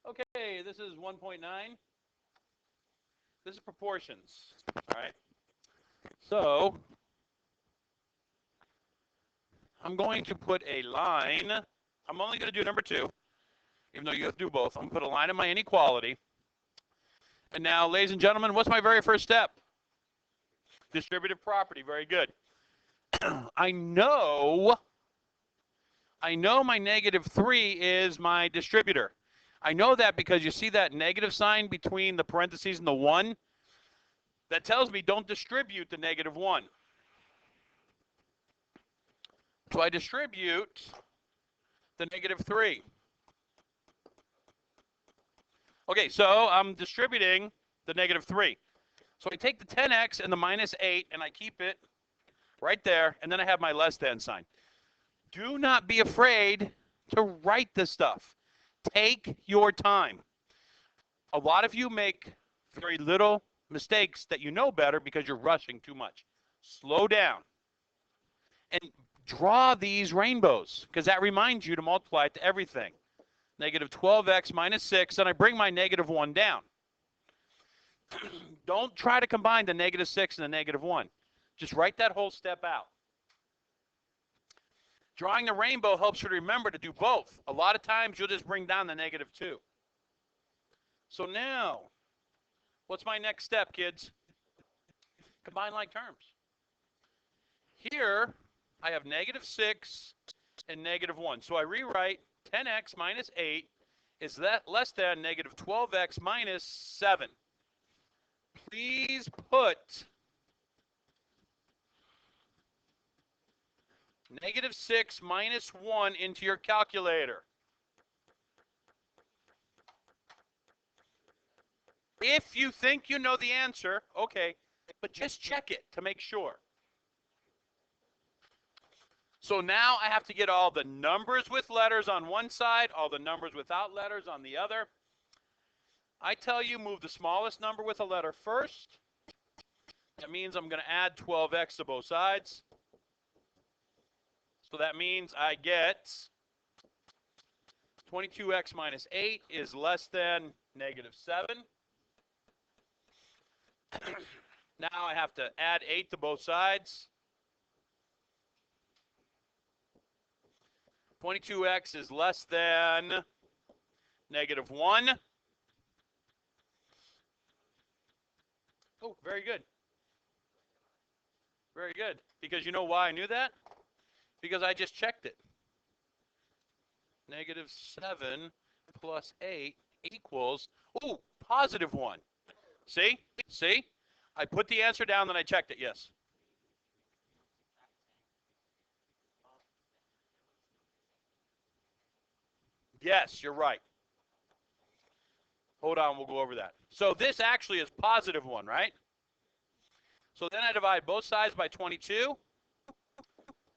Okay, this is 1.9. This is proportions. All right. So I'm going to put a line. I'm only going to do number 2, even though you have to do both. I'm going to put a line in my inequality. And now, ladies and gentlemen, what's my very first step? Distributive property. Very good. I know my negative 3 is my distributor. I know that because you see that negative sign between the parentheses and the 1? That tells me don't distribute the negative 1. So I distribute the negative 3. Okay, so I'm distributing the negative 3. So I take the 10x and the minus 8, and I keep it right there, and then I have my less than sign. Do not be afraid to write this stuff. Take your time. A lot of you make very little mistakes that you know better because you're rushing too much. Slow down and draw these rainbows because that reminds you to multiply it to everything. Negative 12x minus 6, and I bring my negative 1 down. Don't try to combine the negative 6 and the negative 1. Just write that whole step out. Drawing the rainbow helps you to remember to do both. A lot of times you'll just bring down the negative 2. So now, what's my next step, kids? Combine like terms. Here, I have negative 6 and negative 1. So I rewrite 10x minus 8 is that less than negative 12x minus 7. Please put negative 6 minus 1 into your calculator. If you think you know the answer, okay, but just check it to make sure. So now I have to get all the numbers with letters on one side, all the numbers without letters on the other. I tell you, move the smallest number with a letter first. That means I'm going to add 12x to both sides. So that means I get 22x minus 8 is less than negative 7. Now I have to add 8 to both sides. 22x is less than negative 1. Oh, very good. Very good. Because you know why I knew that? Because I just checked it. Negative 7 plus 8 equals, ooh, positive 1. See? See? I put the answer down, then I checked it, yes. Yes, you're right. Hold on, we'll go over that. So this actually is positive 1, right? So then I divide both sides by 22.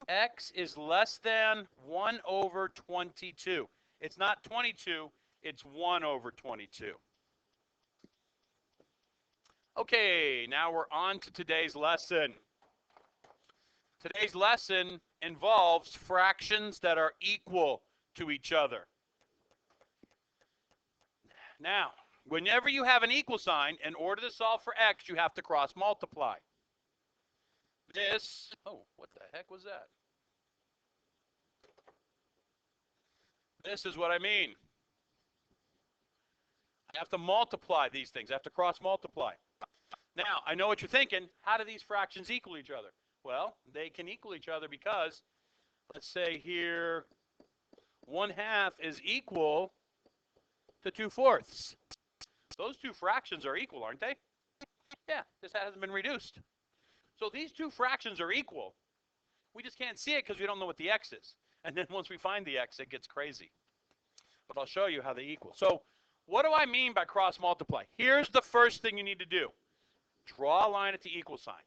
X is less than 1 over 22. It's not 22, it's 1 over 22. Okay, now we're on to today's lesson. Today's lesson involves fractions that are equal to each other. Now, whenever you have an equal sign, in order to solve for x, you have to cross multiply. This, oh, what the heck was that? This is what I mean. I have to multiply these things. I have to cross multiply. Now, I know what you're thinking. How do these fractions equal each other? Well, they can equal each other because, let's say here, 1/2 is equal to 2/4. Those two fractions are equal, aren't they? Yeah, this hasn't been reduced. So these two fractions are equal. We just can't see it because we don't know what the x is. And then once we find the x, it gets crazy. But I'll show you how they equal. So what do I mean by cross multiply? Here's the first thing you need to do. Draw a line at the equal sign.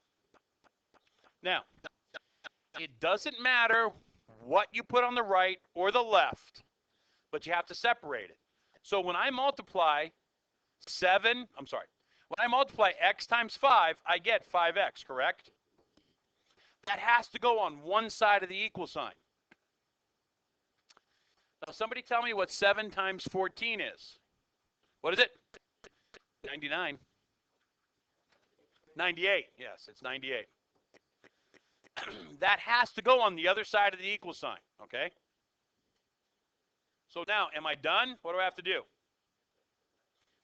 Now, it doesn't matter what you put on the right or the left, but you have to separate it. So when I multiply when I multiply x times 5, I get 5x, correct? That has to go on one side of the equal sign. Now, somebody tell me what 7 times 14 is. What is it? 99. 98. Yes, it's 98. That has to go on the other side of the equal sign, okay? So now, am I done? What do I have to do?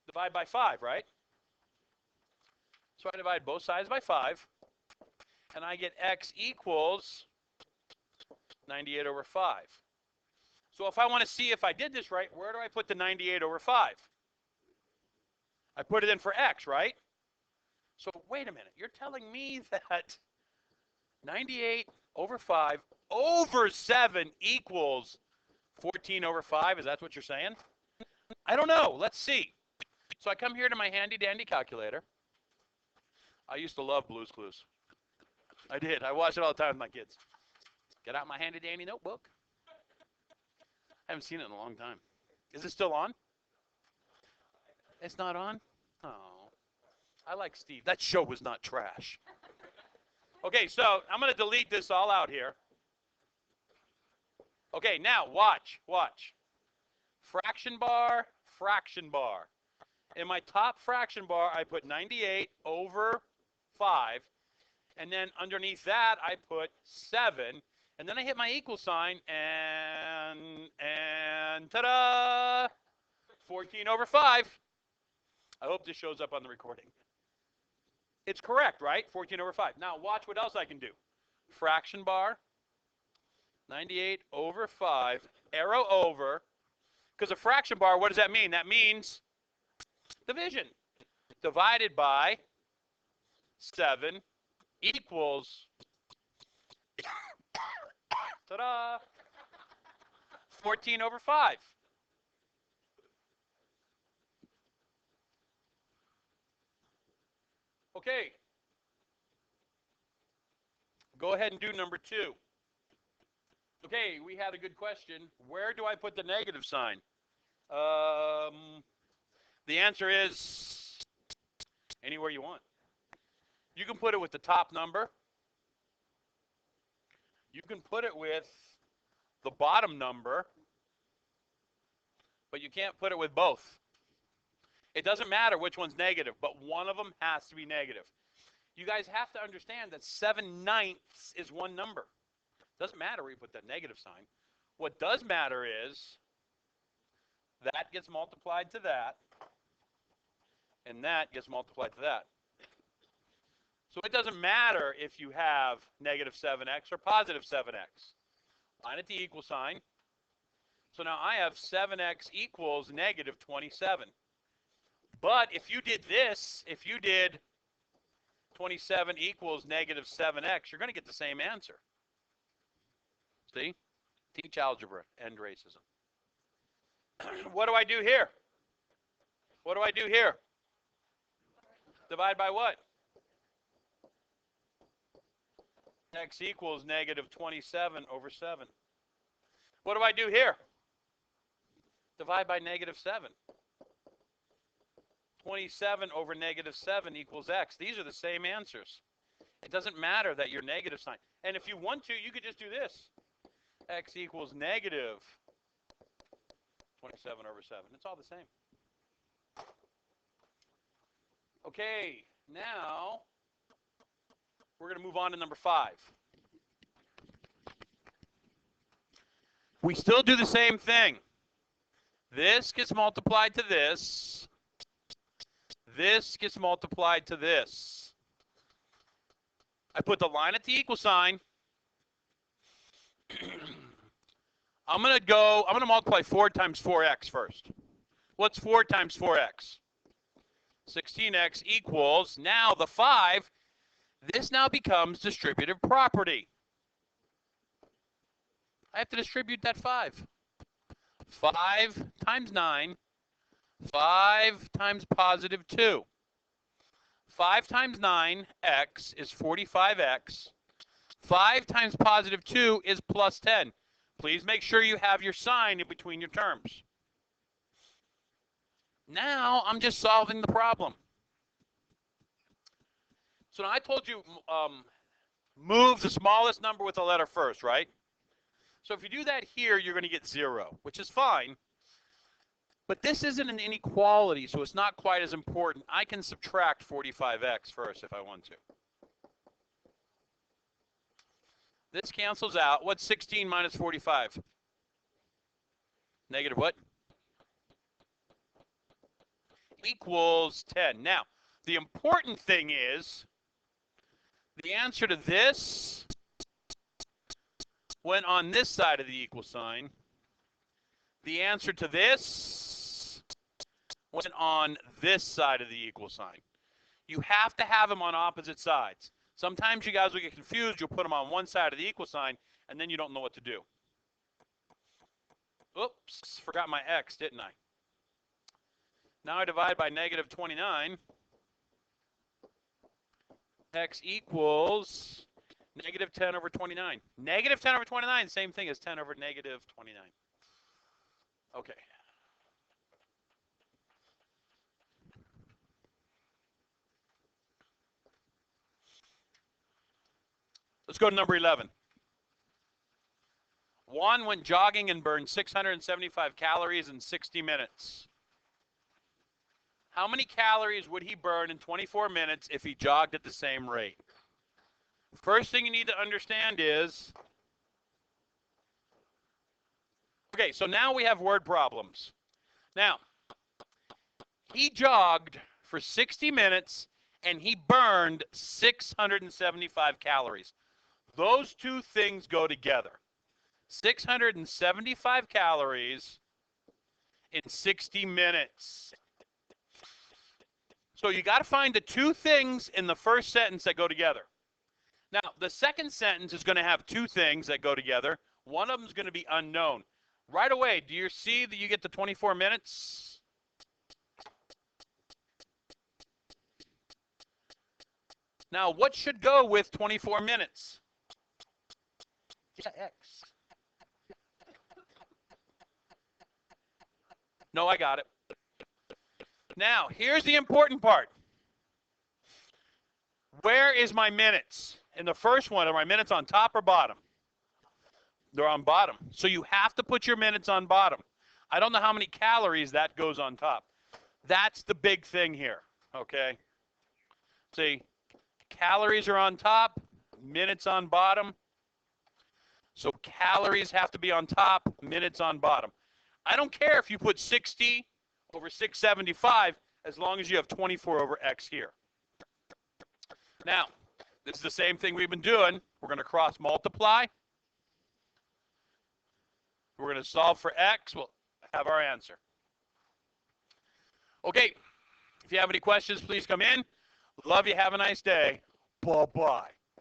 Divide by 5, right? So I divide both sides by 5, and I get x equals 98 over 5. So if I want to see if I did this right, where do I put the 98 over 5? I put it in for x, right? So wait a minute. You're telling me that 98 over 5 over 7 equals 14 over 5? Is that what you're saying? I don't know. Let's see. So I come here to my handy-dandy calculator. I used to love Blue's Clues. I did. I watched it all the time with my kids. Get out my handy-dandy notebook. I haven't seen it in a long time. Is it still on? It's not on? Oh. I like Steve. That show was not trash. Okay, so I'm going to delete this all out here. Okay, now watch. Fraction bar, fraction bar. In my top fraction bar, I put 98 over 5. And then underneath that, I put 7. And then I hit my equal sign, and ta-da! 14 over 5. I hope this shows up on the recording. It's correct, right? 14 over 5. Now watch what else I can do. Fraction bar, 98 over 5, arrow over. Because a fraction bar, what does that mean? That means division. Divided by 7 equals, ta-da, 14 over 5. Okay. Go ahead and do number 2. Okay, we had a good question. Where do I put the negative sign? The answer is anywhere you want. You can put it with the top number. You can put it with the bottom number, but you can't put it with both. It doesn't matter which one's negative, but one of them has to be negative. You guys have to understand that 7/9 is one number. Doesn't matter where you put that negative sign. What does matter is that gets multiplied to that, and that gets multiplied to that. So it doesn't matter if you have negative 7x or positive 7x. Line at the equal sign. So now I have 7x equals negative 27. But if you did this, if you did 27 equals negative 7x, you're going to get the same answer. See? Teach algebra, end racism. What do I do here? What do I do here? Divide by what? X equals negative 27 over 7. What do I do here? Divide by negative 7. 27 over negative 7 equals x. These are the same answers. It doesn't matter that you're negative sign. And if you want to, you could just do this. X equals negative 27 over 7. It's all the same. Okay, now we're going to move on to number 5. We still do the same thing. This gets multiplied to this. This gets multiplied to this. I put the line at the equal sign. I'm going to multiply 4 times 4x first. What's 4 times 4x? 16x equals, now the 5, this now becomes distributive property. I have to distribute that 5. 5 times 9, 5 times positive 2. 5 times 9x is 45x. 5 times positive 2 is plus 10. Please make sure you have your sign in between your terms. Now I'm just solving the problem. So now I told you move the smallest number with a letter first, right? So if you do that here, you're going to get 0, which is fine. But this isn't an inequality, so it's not quite as important. I can subtract 45x first if I want to. This cancels out. What's 16 minus 45? Negative what? Equals 10. Now, the important thing is the answer to this went on this side of the equal sign. The answer to this went on this side of the equal sign. You have to have them on opposite sides. Sometimes you guys will get confused. You'll put them on one side of the equal sign, and then you don't know what to do. Oops, forgot my x, didn't I? Now I divide by negative 29. X equals negative 10 over 29. Negative 10 over 29, same thing as 10 over negative 29. Okay. Let's go to number 11. Juan went jogging and burned 675 calories in 60 minutes. How many calories would he burn in 24 minutes if he jogged at the same rate? First thing you need to understand is, okay, so now we have word problems. Now, he jogged for 60 minutes and he burned 675 calories. Those two things go together. 675 calories in 60 minutes. So you got to find the two things in the first sentence that go together. Now, the second sentence is going to have two things that go together. One of them is going to be unknown. Right away, do you see that you get the 24 minutes? Now, what should go with 24 minutes? Yeah, X. No, I got it. Now, here's the important part. Where is my minutes? In the first one, are my minutes on top or bottom? They're on bottom. So you have to put your minutes on bottom. I don't know how many calories that goes on top. That's the big thing here, okay? See, calories are on top, minutes on bottom. So calories have to be on top, minutes on bottom. I don't care if you put 60 over 675 as long as you have 24 over x here. Now, this is the same thing we've been doing. We're going to cross multiply. We're going to solve for x. We'll have our answer. Okay, if you have any questions, please come in. Love you. Have a nice day. Bye-bye.